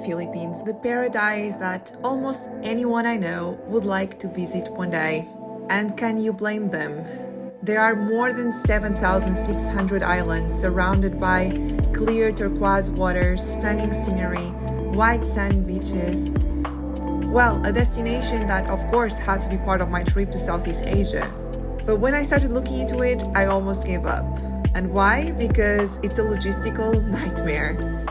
Philippines, the paradise that almost anyone I know would like to visit one day. And can you blame them? There are more than 7,600 islands surrounded by clear turquoise waters, stunning scenery, white sand beaches. Well, a destination that of course had to be part of my trip to Southeast Asia. But when I started looking into it, I almost gave up. And why? Because it's a logistical nightmare.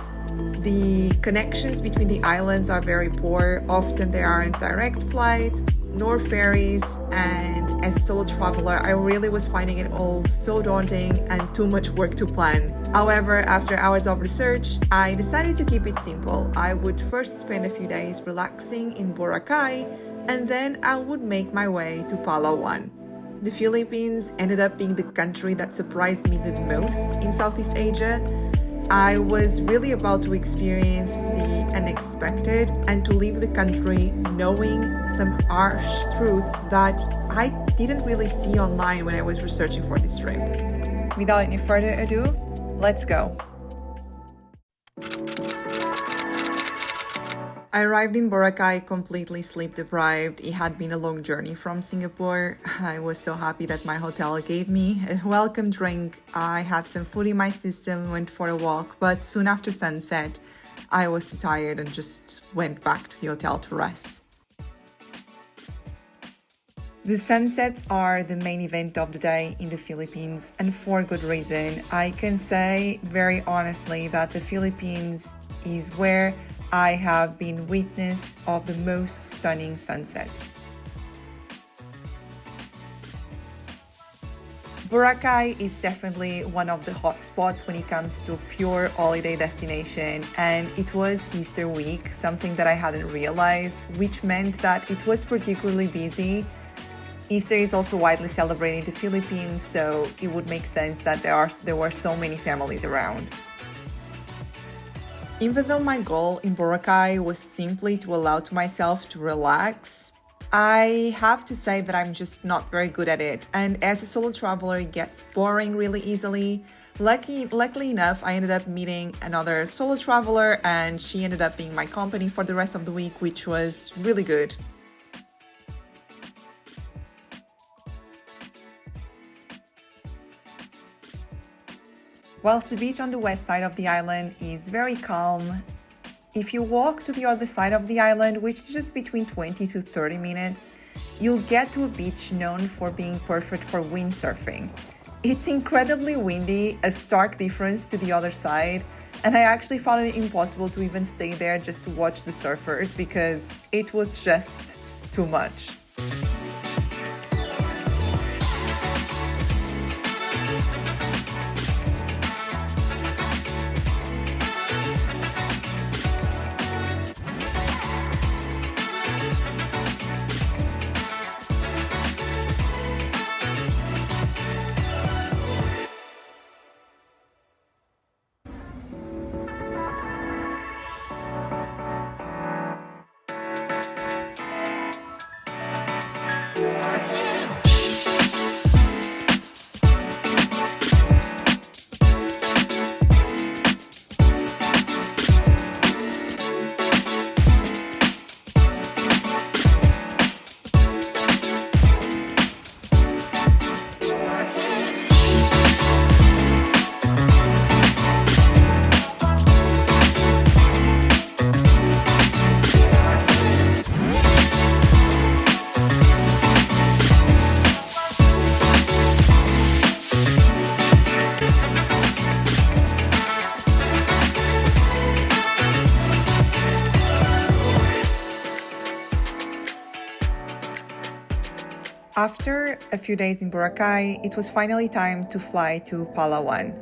The connections between the islands are very poor. Often there aren't direct flights nor ferries, and as a solo traveler, I really was finding it all so daunting and too much work to plan. However, after hours of research, I decided to keep it simple. I would first spend a few days relaxing in Boracay, and then I would make my way to Palawan. The Philippines ended up being the country that surprised me the most in Southeast Asia. I was really about to experience the unexpected and to leave the country knowing some harsh truth that I didn't really see online when I was researching for this trip. Without any further ado, let's go. I arrived in Boracay completely sleep deprived. It had been a long journey from Singapore. I was so happy that my hotel gave me a welcome drink. I had some food in my system, went for a walk, but soon after sunset, I was too tired and just went back to the hotel to rest. The sunsets are the main event of the day in the Philippines, and for good reason. I can say very honestly that the Philippines is where I have been witness of the most stunning sunsets. Boracay is definitely one of the hot spots when it comes to pure holiday destination, and it was Easter week, something that I hadn't realized, which meant that it was particularly busy. Easter is also widely celebrated in the Philippines, so it would make sense that there were so many families around. Even though my goal in Boracay was simply to allow to myself to relax, I have to say that I'm just not very good at it. And as a solo traveler, it gets boring really easily. Luckily enough, I ended up meeting another solo traveler and she ended up being my company for the rest of the week, which was really good. Whilst the beach on the west side of the island is very calm, if you walk to the other side of the island, which is just between 20 to 30 minutes, you'll get to a beach known for being perfect for windsurfing. It's incredibly windy, a stark difference to the other side, and I actually found it impossible to even stay there just to watch the surfers because it was just too much. After a few days in Boracay, it was finally time to fly to Palawan.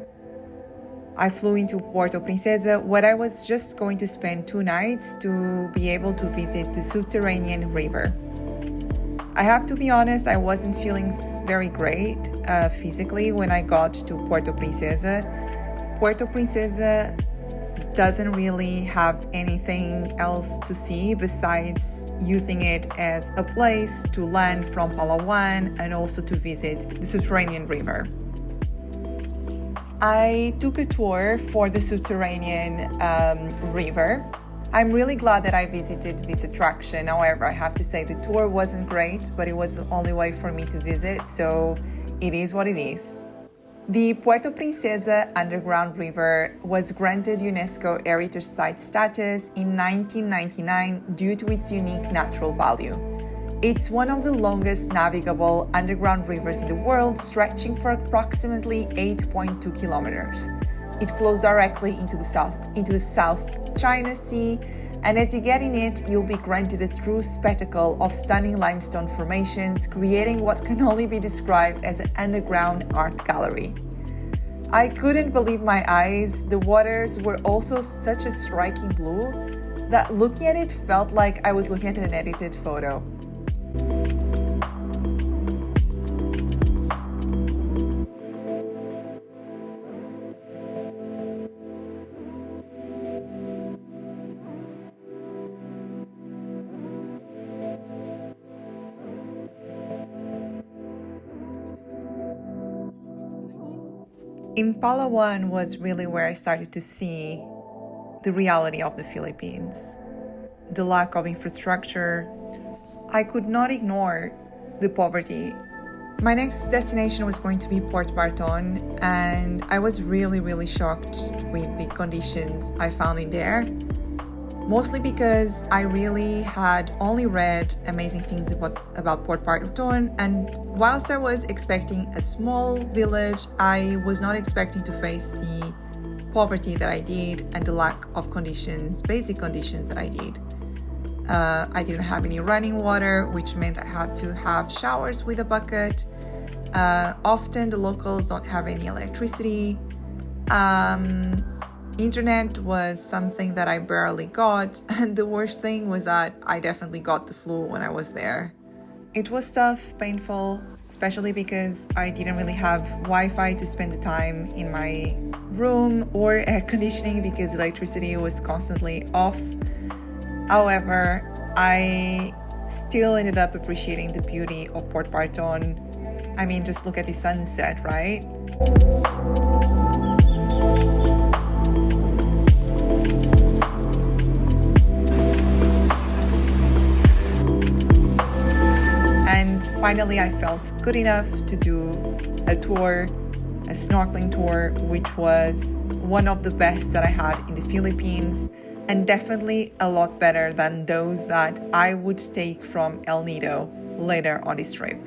I flew into Puerto Princesa, where I was just going to spend 2 nights to be able to visit the subterranean river. I have to be honest, I wasn't feeling very great physically when I got to Puerto Princesa. Puerto Princesa doesn't really have anything else to see besides using it as a place to land from Palawan and also to visit the subterranean river. I took a tour for the subterranean river. I'm really glad that I visited this attraction. However, I have to say the tour wasn't great, but it was the only way for me to visit, so it is what it is. The Puerto Princesa underground river was granted UNESCO Heritage Site status in 1999 due to its unique natural value. It's one of the longest navigable underground rivers in the world, stretching for approximately 8.2 kilometers. It flows directly into the South China Sea, and as you get in it, you'll be granted a true spectacle of stunning limestone formations, creating what can only be described as an underground art gallery. I couldn't believe my eyes. The waters were also such a striking blue that looking at it felt like I was looking at an edited photo. In Palawan was really where I started to see the reality of the Philippines, the lack of infrastructure. I could not ignore the poverty. My next destination was going to be Port Barton, and I was really shocked with the conditions I found in there. Mostly because I really had only read amazing things about Port Barton, and whilst I was expecting a small village, I was not expecting to face the poverty that I did and the lack of basic conditions that I did. I didn't have any running water, which meant I had to have showers with a bucket. Often the locals don't have any electricity. Internet was something that I barely got, and the worst thing was that I definitely got the flu when I was there. It was tough, painful, especially because I didn't really have Wi-Fi to spend the time in my room or air conditioning because electricity was constantly off. However, I still ended up appreciating the beauty of Port Barton. I mean, just look at the sunset, right? Finally, I felt good enough to do a snorkeling tour, which was one of the best that I had in the Philippines, and definitely a lot better than those that I would take from El Nido later on this trip.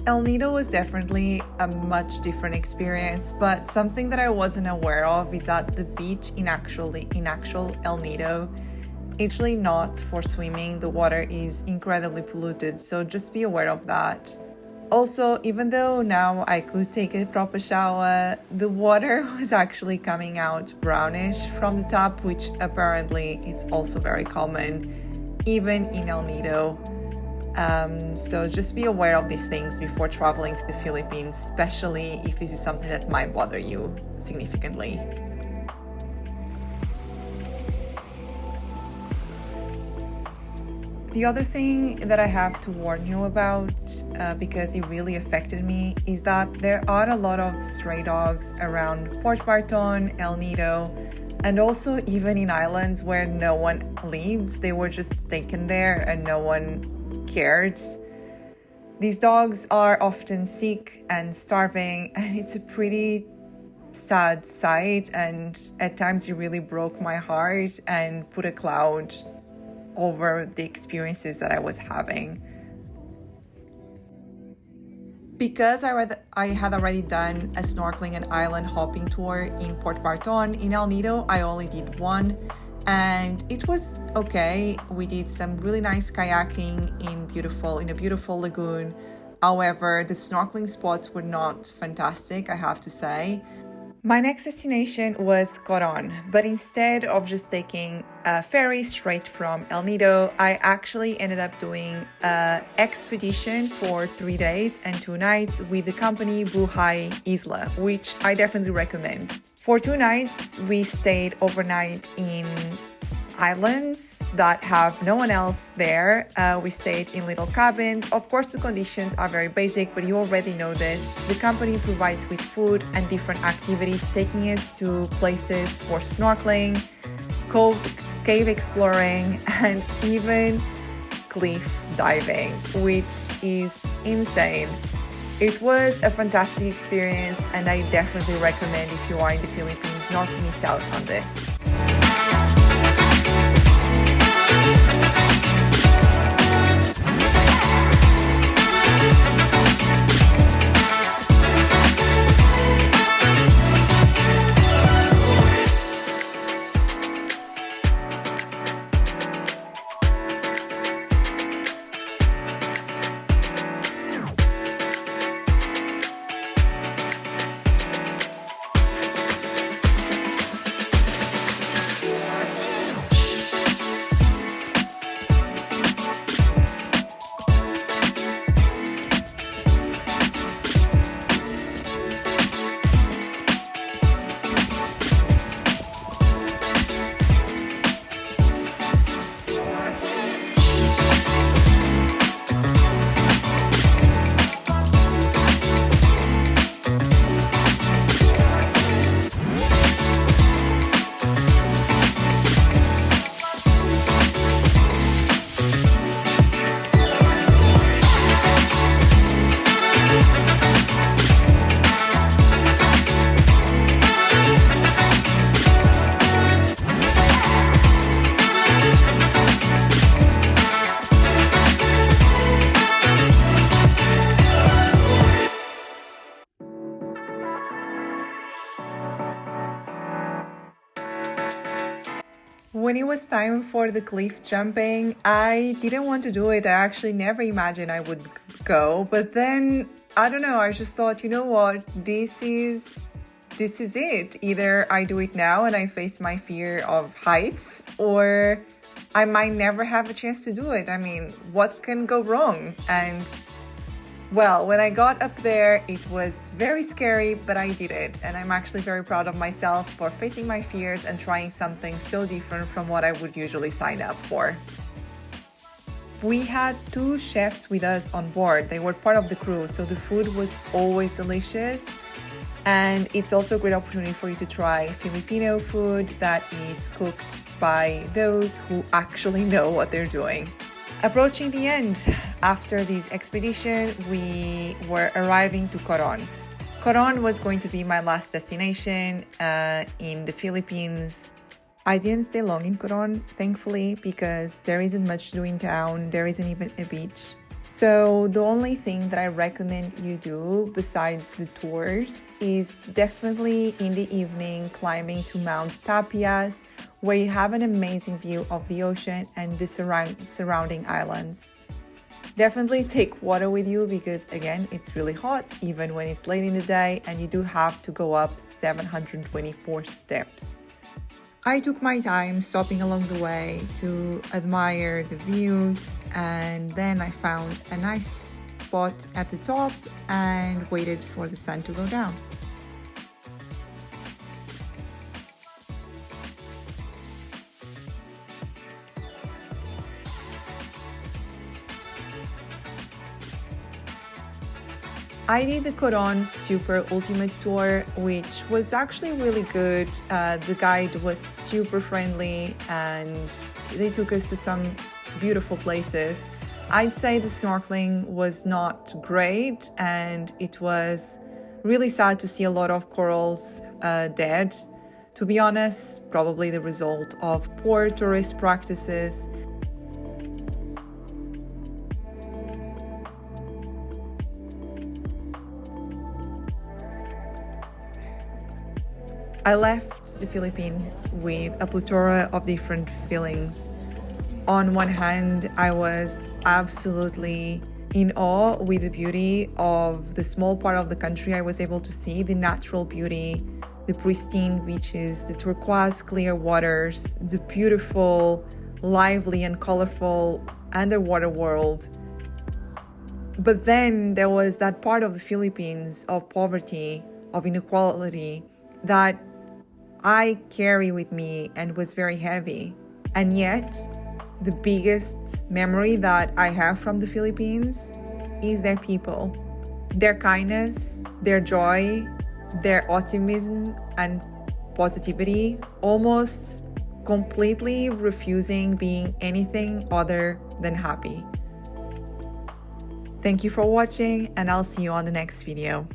El Nido was definitely a much different experience, but something that I wasn't aware of is that the beach in actual El Nido is actually not for swimming. The water is incredibly polluted, so just be aware of that. Also, even though now I could take a proper shower, the water was actually coming out brownish from the tap, which apparently it's also very common, even in El Nido. So just be aware of these things before traveling to the Philippines, especially if this is something that might bother you significantly. The other thing that I have to warn you about, because it really affected me, is that there are a lot of stray dogs around Port Barton, El Nido, and also even in islands where no one lives. They were just taken there and no one cared. These dogs are often sick and starving, and it's a pretty sad sight, and at times it really broke my heart and put a cloud over the experiences that I was having. Because I had already done a snorkeling and island hopping tour in Port Barton in El Nido, I only did one, and it was okay. We did some really nice kayaking in a beautiful lagoon. However, the snorkeling spots were not fantastic, I have to say. My next destination was Coron, but instead of just taking a ferry straight from El Nido, I actually ended up doing an expedition for 3 days and 2 nights with the company Buhay Isla, which I definitely recommend. For 2 nights, we stayed overnight in islands that have no one else there. We stayed in little cabins. Of course, the conditions are very basic, but you already know this. The company provides with food and different activities, taking us to places for snorkeling, cave exploring, and even cliff diving, which is insane. It was a fantastic experience, and I definitely recommend, if you are in the Philippines, not to miss out on this. When it was time for the cliff jumping, I didn't want to do it. I actually never imagined I would go. But then, I don't know, I just thought, you know what, this is it. Either I do it now and I face my fear of heights, or I might never have a chance to do it. I mean, what can go wrong? And well, when I got up there, it was very scary, but I did it. And I'm actually very proud of myself for facing my fears and trying something so different from what I would usually sign up for. We had 2 chefs with us on board. They were part of the crew, so the food was always delicious. And it's also a great opportunity for you to try Filipino food that is cooked by those who actually know what they're doing. Approaching the end, after this expedition, we were arriving to Coron. Coron was going to be my last destination in the Philippines. I didn't stay long in Coron, thankfully, because there isn't much to do in town. There isn't even a beach. So the only thing that I recommend you do besides the tours is definitely in the evening climbing to Mount Tapias, where you have an amazing view of the ocean and the surrounding islands. Definitely take water with you because, again, it's really hot even when it's late in the day, and you do have to go up 724 steps. I took my time stopping along the way to admire the views, and then I found a nice spot at the top and waited for the sun to go down. I did the Coron Super Ultimate Tour, which was actually really good. The guide was super friendly and they took us to some beautiful places. I'd say the snorkeling was not great, and it was really sad to see a lot of corals dead. To be honest, probably the result of poor tourist practices. I left the Philippines with a plethora of different feelings. On one hand, I was absolutely in awe with the beauty of the small part of the country I was able to see, the natural beauty, the pristine beaches, the turquoise clear waters, the beautiful, lively and colorful underwater world. But then there was that part of the Philippines of poverty, of inequality, that I carry with me and was very heavy. And yet, the biggest memory that I have from the Philippines is their people, their kindness, their joy, their optimism and positivity, almost completely refusing being anything other than happy. Thank you for watching, and I'll see you on the next video.